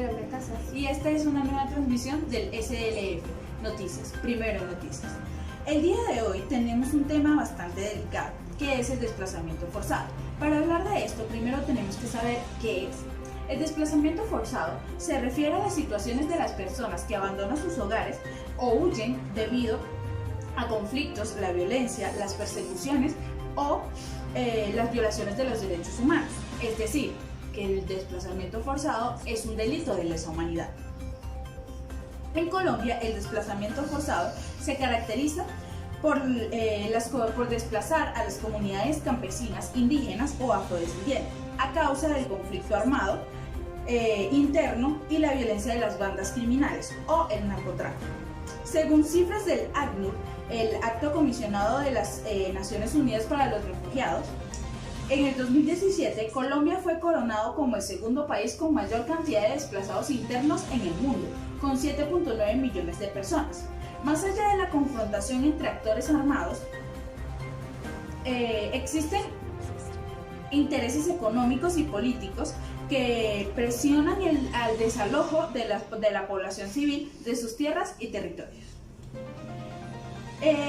Glenda Casas. Y esta es una nueva transmisión del SLF Noticias, Primero Noticias. El día de hoy tenemos un tema bastante delicado, que es el desplazamiento forzado. Para hablar de esto, primero tenemos que saber qué es. El desplazamiento forzado se refiere a las situaciones de las personas que abandonan sus hogares o huyen debido a conflictos, la violencia, las persecuciones o las violaciones de los derechos humanos. Es decir, que el desplazamiento forzado es un delito de lesa humanidad. En Colombia, el desplazamiento forzado se caracteriza por desplazar a las comunidades campesinas, indígenas o afrodescendientes a causa del conflicto armado interno y la violencia de las bandas criminales o el narcotráfico. Según cifras del ACNUR, el Alto Comisionado de las Naciones Unidas para los Refugiados, en el 2017 Colombia fue coronado como el segundo país con mayor cantidad de desplazados internos en el mundo, con 7.9 millones de personas. Más allá de la confrontación entre actores armados, existen intereses económicos y políticos que presionan al desalojo de la población civil de sus tierras y territorios.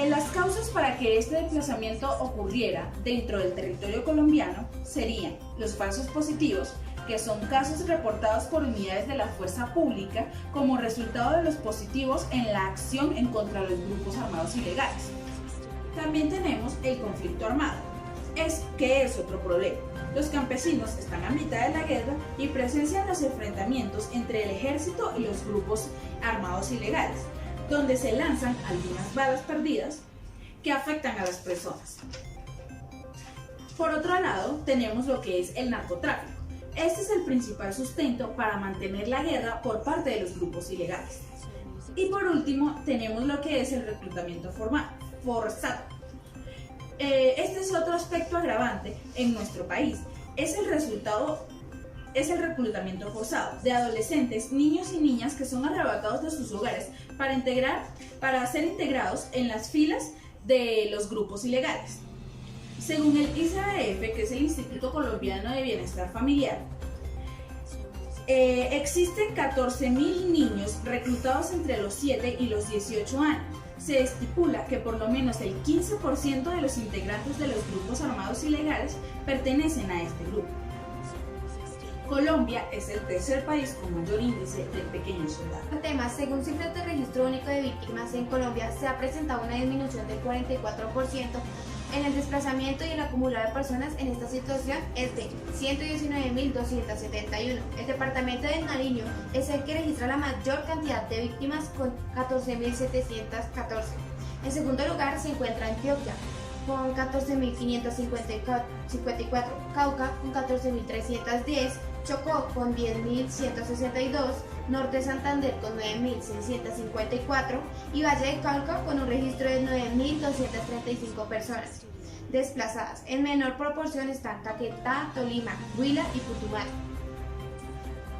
Las causas para que este desplazamiento ocurriera dentro del territorio colombiano serían los falsos positivos, que son casos reportados por unidades de la fuerza pública como resultado de los positivos en la acción en contra de los grupos armados ilegales. También tenemos el conflicto armado, que es otro problema. Los campesinos están a mitad de la guerra y presencian los enfrentamientos entre el ejército y los grupos armados ilegales, donde se lanzan algunas balas perdidas que afectan a las personas. Por otro lado, tenemos lo que es el narcotráfico. Este es el principal sustento para mantener la guerra por parte de los grupos ilegales. Y por último, tenemos lo que es el reclutamiento forzado. Este es otro aspecto agravante en nuestro país. Es el reclutamiento forzado de adolescentes, niños y niñas que son arrebatados de sus hogares para ser integrados en las filas de los grupos ilegales. Según el ICBF, que es el Instituto Colombiano de Bienestar Familiar, existen 14.000 niños reclutados entre los 7 y los 18 años. Se estipula que por lo menos el 15% de los integrantes de los grupos armados ilegales pertenecen a este grupo. Colombia es el tercer país con mayor índice de pequeños soldados. Temas, según cifras del Registro Único de Víctimas en Colombia, se ha presentado una disminución del 44% en el desplazamiento y el acumulado de personas en esta situación es de 119.271. El departamento de Nariño es el que registra la mayor cantidad de víctimas con 14.714. En segundo lugar se encuentra Antioquia con 14.554, Cauca con 14.310, Chocó con 10.162, Norte de Santander con 9.654 y Valle de Cauca con un registro de 9.235 personas desplazadas. En menor proporción están Caquetá, Tolima, Huila y Putumayo.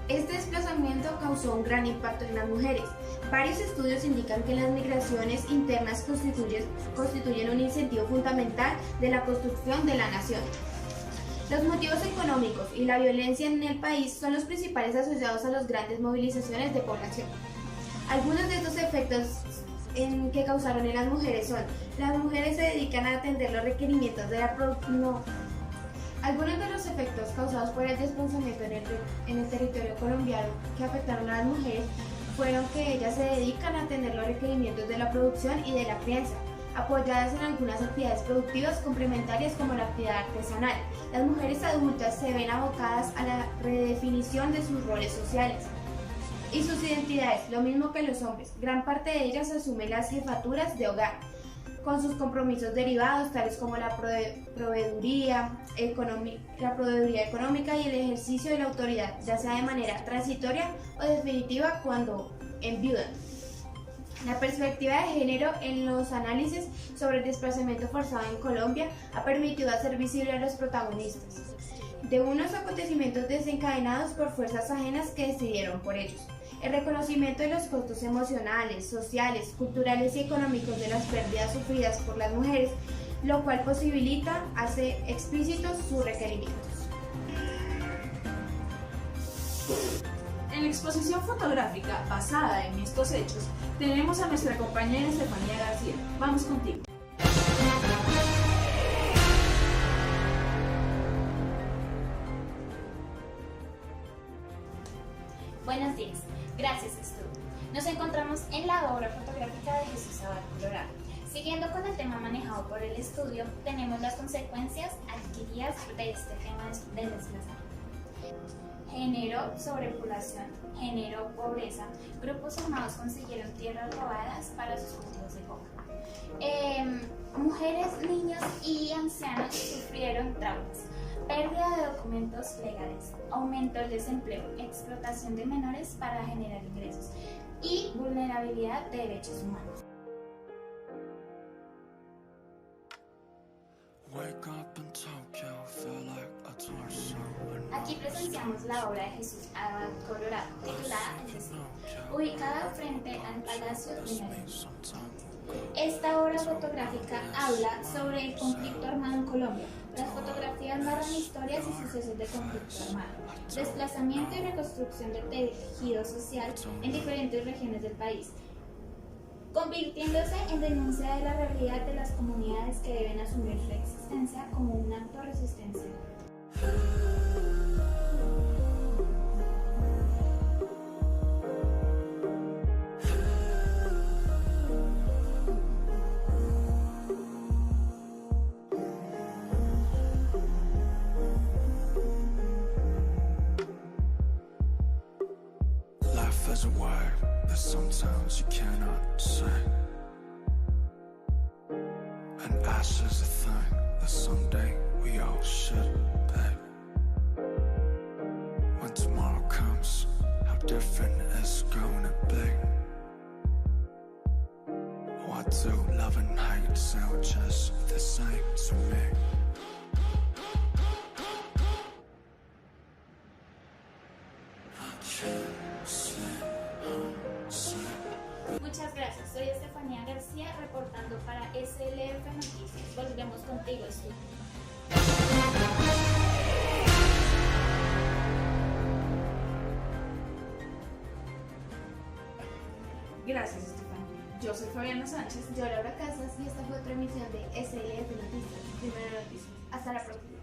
Este desplazamiento causó un gran impacto en las mujeres. Varios estudios indican que las migraciones internas constituyen un incentivo fundamental de la construcción de la nación. Los motivos económicos y la violencia en el país son los principales asociados a las grandes movilizaciones de población. Algunos de estos efectos que causaron en las mujeres son: las mujeres se dedican a atender los requerimientos de la producción. Algunos de los efectos causados por el desplazamiento en el territorio colombiano que afectaron a las mujeres fueron que ellas se dedican a atender los requerimientos de la producción y de la crianza, apoyadas en algunas actividades productivas complementarias como la actividad artesanal. Las mujeres adultas se ven abocadas a la redefinición de sus roles sociales y sus identidades, lo mismo que los hombres. Gran parte de ellas asumen las jefaturas de hogar, con sus compromisos derivados, tales como la proveeduría económica y el ejercicio de la autoridad, ya sea de manera transitoria o definitiva cuando enviudan. La perspectiva de género en los análisis sobre el desplazamiento forzado en Colombia ha permitido hacer visible a los protagonistas de unos acontecimientos desencadenados por fuerzas ajenas que decidieron por ellos. El reconocimiento de los costos emocionales, sociales, culturales y económicos de las pérdidas sufridas por las mujeres, lo cual hace explícitos sus requerimientos. En exposición fotográfica basada en estos hechos, tenemos a nuestra compañera Estefanía García. Vamos contigo. Buenos días, gracias Estudio. Nos encontramos en la obra fotográfica de Jesús Abad Colorado. Siguiendo con el tema manejado por el estudio, tenemos las consecuencias adquiridas de este tema del desplazamiento. Género, sobrepoblación, género, pobreza. Grupos armados consiguieron tierras robadas para sus cultivos de coca. Mujeres, niños y ancianos sufrieron traumas. Pérdida de documentos legales, aumento del desempleo, explotación de menores para generar ingresos y vulnerabilidad de derechos humanos. Aquí presenciamos la obra de Jesús Abad Colorado, titulada El Destino, ubicada frente al Palacio de Nariño. Esta obra fotográfica habla sobre el conflicto armado en Colombia. Las fotografías narran historias y sucesos de conflicto armado, desplazamiento y reconstrucción del tejido social en diferentes regiones del país, convirtiéndose en denuncia de la realidad de las comunidades que deben asumir su existencia como un acto de resistencia. There's a word that sometimes you cannot say, and ash is a thing that someday we all should pay. When tomorrow comes, how different it's gonna be. Why do love and hate sound just the same to me? Muchas gracias, soy Estefanía García reportando para SLF Noticias. Volvemos contigo, Estudio. Gracias, Estefanía. Yo soy Fabiana Sánchez. Yo, Laura Casas, y esta fue otra emisión de SLF Noticias, Primera Noticias. Hasta la próxima.